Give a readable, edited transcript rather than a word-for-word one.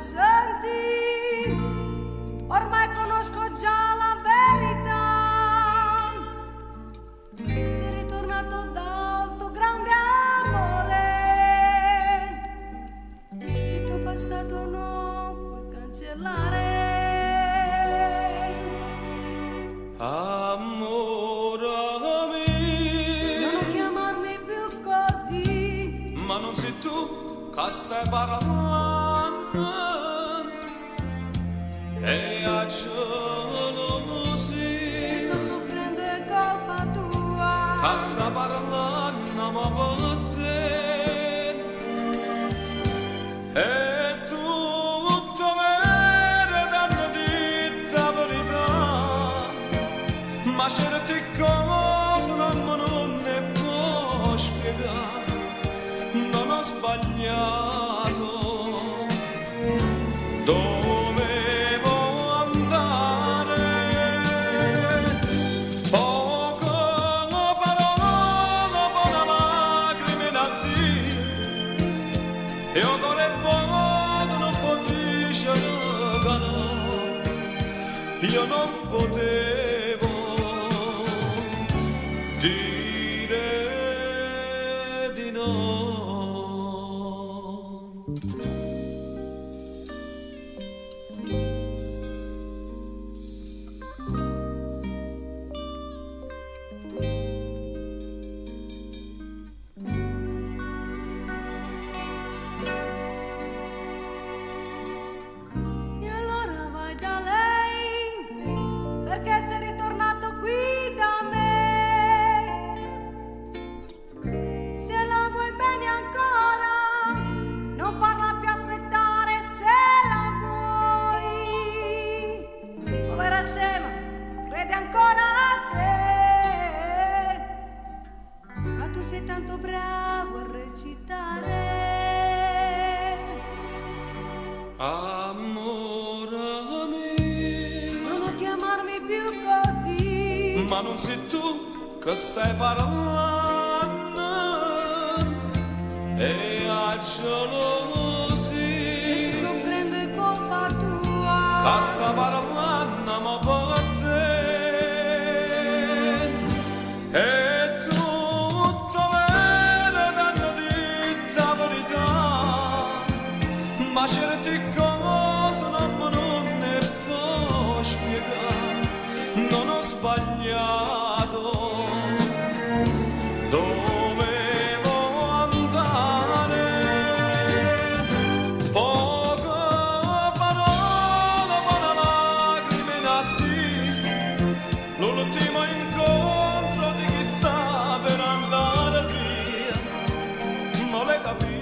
senti, ormai conosco già la verità. Sei ritornato dal tuo grande amore, il tuo passato non puoi cancellare. Amore mio, Non chiamarmi più così, ma non sei tu che stai parlando, e a gelosia sto soffrendo è colpa tua. che sta parlando ma per te, e tutto vero danno dita verità, ma certe cose non ne può spiegare. Non ho sbagliato, dovevo andare. Poco parole, buona lacrime da dire, io con le foto non potevo regalare, io non potevo dire di no. E allora vai da lei, perché sei ritornato qui da me. Se la vuoi bene ancora, non farla più aspettare se la vuoi. Povera scema, crede ancora a te, ma tu sei tanto bravo a recitare. Amore mio, Non chiamarmi più così, ma non sei tu che stai parlando, e a gelosia soffrendo è colpa tua. che sta parlando ma per te, e tutto vero danno dita verità, ma certe cose non ne può spiegare. Non ho sbagliato, dovevo andare. Poco parole, buona lacrime da dire, l'ultimo incontro di chi sta per andare via, ma l'hai capito?